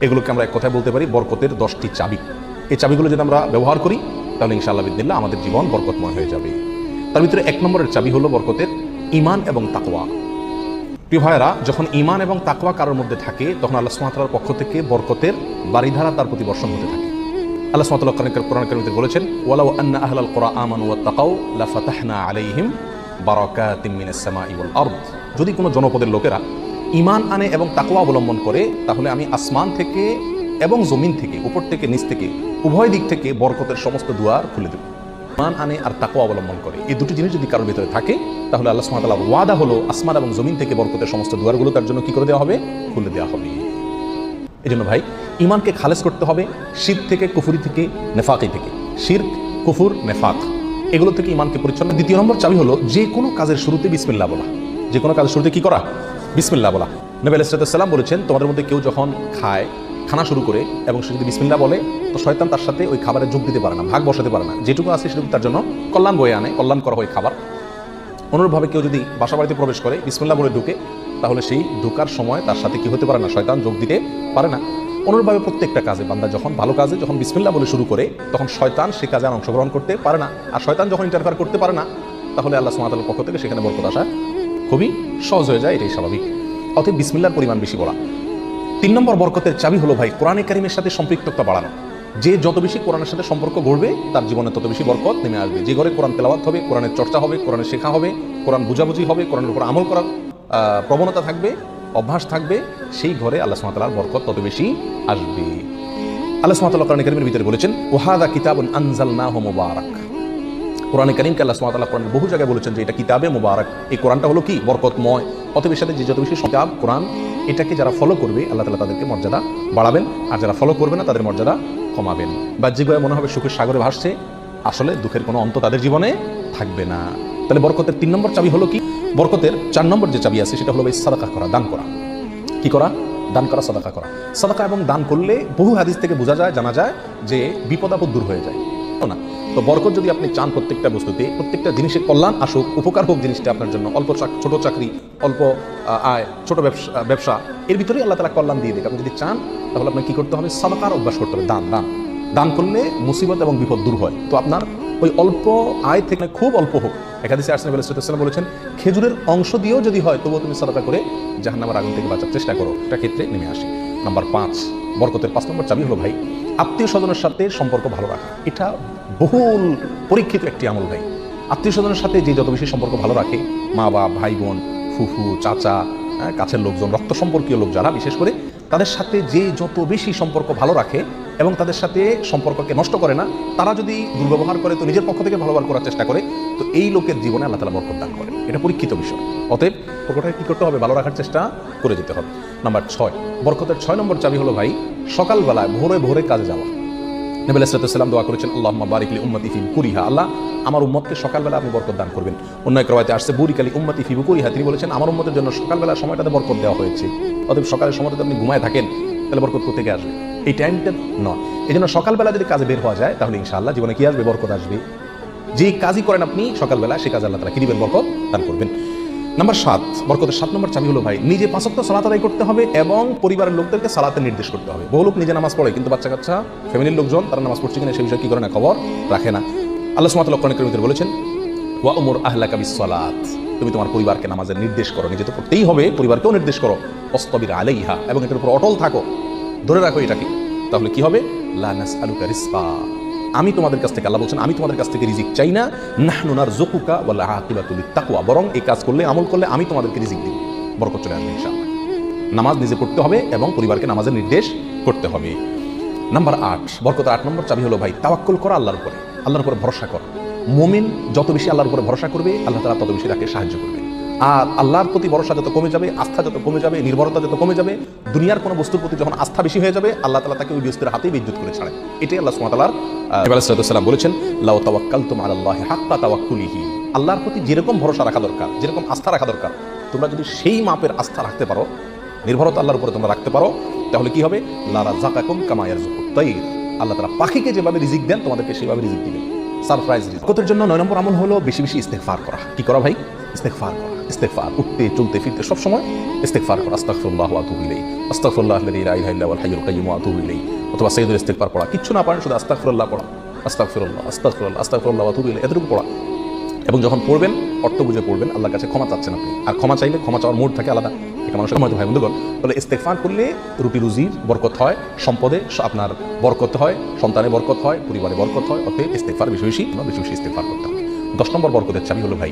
এগুলোকে আমরা এক কথায় বলতে পারি বরকতের 10টি চাবি। এই চাবিগুলো যদি আমরা ব্যবহার করি তাহলে ইনশাআল্লাহ বিদিল্লাহ আমাদের জীবন বরকতময় হয়ে যাবে। তার ভিতরে 1 নম্বরের চাবি হলো বরকতের ঈমান এবং তাকওয়া। প্রিয় ভাইয়েরা, যখন ঈমান এবং তাকওয়া কারোর মধ্যে থাকে তখন আল্লাহ সুবহানাহু ওয়া তাআলার পক্ষ থেকে বরকতের বারিধারা তার প্রতি বর্ষণ হতে থাকে। আল্লাহ সুবহানাহু ওয়া তাআলা কোরআন কারীমে বলেছেন, ওয়ালাউ আন্না আহলাল কুরা আমানু ওয়াত্তাকাউ লাফাতাহনা আলাইহিম বারাকাতিম মিনাস সামাই ওয়াল আরদ। যদি কোনো জনপদের লোকেরা ঈমান আনে এবং তাকওয়া অবলম্বন করে তাহলে আমি আসমান থেকে এবং জমিন থেকে, উপর থেকে নিচ থেকে, উভয় দিক থেকে বরকতের সমস্ত দুয়ার খুলে দেব। ঈমান আনে আর তাকওয়া অবলম্বন করে, এই দুটি জিনিস যদি কারোর ভিতরে থাকে তাহলে আল্লাহ সুবহানাহু ওয়া তাআলার ওয়াদা হলো আসমান এবং জমিন থেকে বরকতের সমস্ত দুয়ারগুলো তার জন্য কি করে দেওয়া হবে? খুলে দেওয়া হবে। এজন্য ভাই, ঈমানকে খালেস করতে হবে শিরক থেকে, কুফরি থেকে, নেফাকি থেকে। শিরক, কুফর, নেফাক এগুলো থেকে ঈমানকে পরিচ্ছন্ন। দ্বিতীয় নম্বর চাবি হলো যে কোনো কাজের শুরুতে বিসমিল্লাহ বলা। যে কোনো কাজের শুরুতে কি করা? বিসমিল্লাহ বলা। নবী আলাইহিস সালাম বলেছেন, তোমাদের মধ্যে কেউ যখন খানা শুরু করে এবং সে যদি বিসমিল্লাহ বলে তো শয়তান তার সাথে ওই খাবারে যোগ দিতে পারে না, ভাগ বসাতে পারে না। যেটুকু আছে সেটুকু তার জন্য কল্যাণ বয়ে আনে, কল্যাণ করা হয় খাবার। অনুরূপভাবে কেউ যদি বাসা বাড়িতে প্রবেশ করে বিসমিল্লাহ বলে ঢুকে তাহলে সেই ঢোকার সময় তার সাথে কি হতে পারে না? শয়তান যোগ দিতে পারে না। অনুরূপভাবে প্রত্যেকটা কাজে বান্দা যখন ভালো কাজে যখন বিসমিল্লাহ বলে শুরু করে তখন শয়তান সে কাজে আর অংশগ্রহণ করতে পারে না। আর শয়তান যখন ইন্টারফেয়ার করতে পারে না তাহলে আল্লাহ সুবহানাহু ওয়া তাআলার পক্ষ থেকে সেখানে বরকত আসা খুবই সহজ হয়ে যায়। এটাই স্বাভাবিক। অতএব বিসমিল্লাহর পরিমাণ বেশি বলা। 3 নম্বর বরকতের চাবি হলো ভাই কোরআনে কারিমের সাথে সম্পৃক্ততা বাড়ানো। যে যত বেশি কোরআনের সাথে সম্পর্ক গড়বে তার জীবনে তত বেশি বরকত নেমে আসবে। যে ঘরে কোরআন তেলাওয়াত হবে, কোরআনের চর্চা হবে, কোরআনের শেখা হবে, কোরআন বুঝাবুঝি হবে, কোরআনের উপর আমল করার প্রবণতা থাকবে, অভ্যাস থাকবে, সেই ঘরে আল্লাহ সুবহানাহু ওয়া তাআলার বরকত তত বেশি আসবে। আল্লাহ সুবহানাহু ওয়া তাআলা কোরআনে কারিমের ভিতরে বলেছেন, ওয়াহাদা কিতাবুন আনজালনাহু মুবারাক। কোরআনে কারিমকে আল্লাহ সুবহানাহু ওয়া তাআলা কোরআনের বহু জায়গায় বলেছেন যে এটা কিতাবে মুবারাক। এই কোরআনটা হলো কি? বরকতময়। অতএব এর সাথে যে যত বেশি কিতাব কোরআন এটাকে যারা ফলো করবে আল্লাহ তাআলা তাদেরকে মর্যাদা বাড়াবেন, আর যারা ফলো করবে না তাদের মর্যাদা কমাবেন। বাহ্যিকভাবে মনে হবে সুখের সাগরে ভাসছে, আসলে দুঃখের কোনো অন্ত তাদের জীবনে থাকবে না। তাহলে বরকতের 3 নম্বর চাবি হলো কি? বরকতের 4 নম্বর যে চাবি আছে সেটা হলো ভাই সাদাকা করা, দান করা। কি করা? দান করা, সাদাকা করা। সাদাকা এবং দান করলে বহু হাদিস থেকে বোঝা যায়, জানা যায় যে বিপদ আপদ দূর হয়ে যায় না। তো বরকত যদি আপনি চান প্রত্যেকটা বস্তুতে, প্রত্যেকটা জিনিসের কল্যাণ আসুক, উপকার হোক জিনিসটা আপনার জন্য, অল্প ছোট চাকরি, অল্প আয়, ছোট ব্যবসা এর ভিতরেই আল্লাহ তাআলা কল্যাণ দিয়ে দেয়। আপনি যদি চান তাহলে আপনাকে কি করতে হবে? সাদাকার অভ্যাস করতে হবে। দান করলে মুসিবত এবং বিপদ দূর হয়। তো আপনার ওই অল্প আয় থেকে খুব অল্প হোক, একাদিসে আসলে নবী সাল্লাল্লাহু আলাইহি ওয়াসাল্লাম বলেছেন খেজুরের অংশ দিয়েও যদি হয় তবুও তুমি সাদাকা করে জাহান্নামের আগুন থেকে বাঁচার চেষ্টা করো। এটা ক্ষেত্রে নেমে আসে। নাম্বার 5, বরকতের 5 নম্বর চাবি হলো ভাই আত্মীয় স্বজনের সাথে সম্পর্ক ভালো রাখা। এটা বহুল পরীক্ষিত একটি আমল ভাই। আত্মীয় স্বজনের সাথে যে যত বেশি সম্পর্ক ভালো রাখে, মা বাবা, ভাই বোন, ফুফু, চাচা, কাছের লোকজন, রক্ত সম্পর্কীয় লোক যারা, বিশেষ করে তাদের সাথে যে যত বেশি সম্পর্ক ভালো রাখে এবং তাদের সাথে সম্পর্ককে নষ্ট করে না, তারা যদি দুর্ব্যবহার করে তো নিজের পক্ষ থেকে ভালো ব্যবহার করার চেষ্টা করে, তো এই লোকের জীবনে আল্লাহ তাআলা বরকত দান করে। এটা পরীক্ষিত বিষয়। অতএব সম্পর্কটাকে কি করতে হবে? ভালো রাখার চেষ্টা করে যেতে হবে। নাম্বার 6, বরকতের 6 নম্বর চাবি হলো ভাই সকালবেলায় ভোরে ভোরে কাজে যাওয়া। নবী আলাইহিস সালাম দোয়া করেছেন, আল্লাহুম্মা বারিক লি উম্মতি ফি বুকুরিহা। আল্লাহ আমার উম্মতকে সকালবেলা আপনি বরকত দান করবেন। অন্য এক রওয়ায়াতে আসছে বুরিকা লি উম্মতি ফি বুকুরিহা। তিনি বলেছেন আমার উম্মতের জন্য সকালবেলা সময়টাতে বরকত দেওয়া হয়েছে। অতএব সকালের সময়টাতে আপনি ঘুমায় থাকেন তাহলে বরকত কোথা থেকে আসবে? এই টাইমটা নয়। এই জন্য সকালবেলা যদি কাজে বের হওয়া যায় তাহলে ইনশাআল্লাহ জীবনে কি আসবে? বরকত আসবে। যে কাজই করেন আপনি সকালবেলা সে কাজে আল্লাহ তাআলা কি দিবেন? বরকত দান করবেন। নাম্বার 7, বরকতের 7 নম্বর চাবি হলো ভাই নিজে 5 ওয়াক্ত সালাত আদায় করতে হবে এবং পরিবারের লোকদেরকে সালাতের নির্দেশ করতে হবে। বহু লোক নিজে নামাজ পড়ে কিন্তু বাচ্চা কাচ্চা, ফ্যামিলির লোকজন তারা নামাজ পড়ছে কিনা সে বিষয়ে কি করে না? খবর রাখে না। আল্লাহ সুবহানাহু ওয়া তাআলা কোরআনে কারিমে বলেছেন, ওয়া উমুর আহলাকা বিস-সালাত। তুমি তোমার পরিবারকে নামাজের নির্দেশ করো। নিজে তো পড়তেই হবে, পরিবারকেও নির্দেশ করো। ওয়াসতাবির আলাইহা, এবং এটার উপর অটল থাকো, ধরে রাখো এটাকে। তাহলে কি হবে? লা নাসআলুকা রিজকা। আমি তোমাদের কাছ থেকে, আল্লাহ বলছেন আমি তোমাদের কাছ থেকে রিজিক চাই না। নাহনু নারযুকুকা ওয়াল আকিবাতু লিত-তাকওয়া। বরং এই কাজ করলে, আমল করলে আমি তোমাদেরকে রিজিক দিব, বরকত চলে আসবে ইনশাআল্লাহ। নামাজ নিজে পড়তে হবে এবং পরিবারকে নামাজের নির্দেশ করতে হবে। নাম্বার 8, বরকতের 8 নম্বর চাবি হলো ভাই তাওয়াক্কুল করা, আল্লাহর উপরে, আল্লাহর উপরে ভরসা করা। মুমিন যত বেশি আল্লাহর উপরে ভরসা করবে আল্লাহ তাআলা তত বেশি তাকে সাহায্য করবে। আর আল্লাহর প্রতি ভরসা যত কমে যাবে, আস্থা যত কমে যাবে, নির্ভরতা যত কমে যাবে, দুনিয়ার কোনো বস্তুর প্রতি যখন আস্থা বেশি হয়ে যাবে আল্লাহ তাআলা তাকে ওই বস্তুর হাতেই বিদ্যুৎ করে ছাড়ে। এটাই আল্লাহ সুবহানাহু ওয়া তাআলার নবী আলাইহিস সালাম বলেছেন, লাউ তাওয়াক্কালতুম আলাল্লাহি হাক্কা তাওয়াক্কুলিহি। আল্লাহর প্রতি যেরকম ভরসা রাখা দরকার, যেরকম আস্থা রাখা দরকার, তোমরা যদি সেই মাপের আস্থা রাখতে পারো, নির্ভরতা আল্লাহর উপরে তোমরা রাখতে পারো, তাহলে কি হবে? লা রাযাকাকুম কামা ইয়ারযুকুত তাইর। আল্লাহ তাআলা পাখিকে যেভাবে রিজিক দেন তোমাদেরকে সেভাবে রিজিক দিবেন। সারপ্রাইজ রিজিক। বরকতের জন্য 9 নম্বর আমল হলো বেশি বেশি ইস্তেগফার করা। কি করা ভাই? ইস্তেগফার করা। ইস্তেগফার, উঠতে চলতে ফিরতে সব সময় ইস্তেগফার করা, আস্তাগফিরুল্লাহ ওয়া আতুবু ইলাইহি, আস্তাগফিরুল্লাহ আল্লাযী লা ইলাহা ইল্লা হুয়াল হাইয়ুল কাইয়্যুম ওয়া আতুবু ইলাইহি, অথবা সাইয়্যিদুল ইস্তেগফার পড়া। কিচ্ছু না পারেন শুধু আস্তাগফিরুল্লাহ পড়া, আস্তাগফিরুল্লাহ আস্তাগফিরুল্লাহ আস্তাগফিরুল্লাহ ওয়া আতুবু ইলাইহি, এতটুকু পড়া। এবং যখন পড়বেন অর্থ বুঝে পড়বেন, আল্লাহর কাছে ক্ষমা চাচ্ছেন আপনি। আর ক্ষমা চাইলে ক্ষমা চাওয়ার মোড থাকে আলাদা, এটা মানুষের হয়তো ভাই বন্ধুগণ। তাহলে ইস্তেগফার করলে রুটি রুজির বরকত হয়, সম্পদে আপনার বরকত হয়, সন্তানে বরকত হয়, পরিবারে বরকত হয়। অতএব ইস্তেগফার বেশি বেশি ইস্তেগফার করতে হবে। 10 নম্বর বরকতের চাবি হলো ভাই,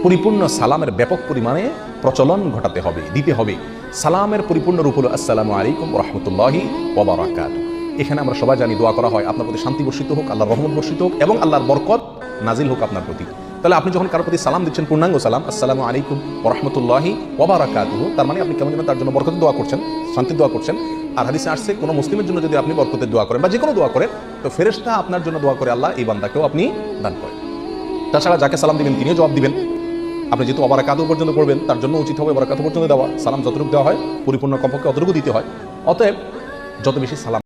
পরিপূর্ণ সালামের ব্যাপক পরিমাণে প্রচলন ঘটাতে হবে, দিতে হবে। সালামের পরিপূর্ণ রূপ হলো আসসালামু আলাইকুম ওয়া রাহমাতুল্লাহি ওয়া বারাকাতুহু। এখানে আমরা সবাই জানি দোয়া করা হয় আপনার প্রতি শান্তি বর্ষিত হোক, আল্লাহর রহমত বর্ষিত হোক এবং আল্লাহর বরকত নাজিল হোক আপনার প্রতি। তাহলে আপনি যখন কারোর প্রতি সালাম দিচ্ছেন, পূর্ণাঙ্গ সালাম, আসসালামু আলাইকুম ওয়া রাহমাতুল্লাহি ওয়া বারাকাতুহু, তার মানে আপনি কেমন যেন তার জন্য বরকতের দোয়া করছেন, শান্তির দোয়া করছেন। আর হাদিসে আসছে কোনো মুসলিমের জন্য যদি আপনি বরকতের দোয়া করেন বা যে কোনো দোয়া করেন, তো ফেরেশতা আপনার জন্য দোয়া করে আল্লাহ এই বান্দাকেও আপনি দান করেন। তাছাড়া যাকে সালাম দিবেন তিনিও জবাব দিবেন। আপনি যেহেতু অবারাকাতু পর্যন্ত পড়বেন, তার জন্য উচিত হবে বারাকাতু পর্যন্ত দেওয়া। সালাম যতটুকু দেওয়া হয় পরিপূর্ণ কমপক্ষে অতটুকু দিতে হয়। অতএব যত বেশি সালাম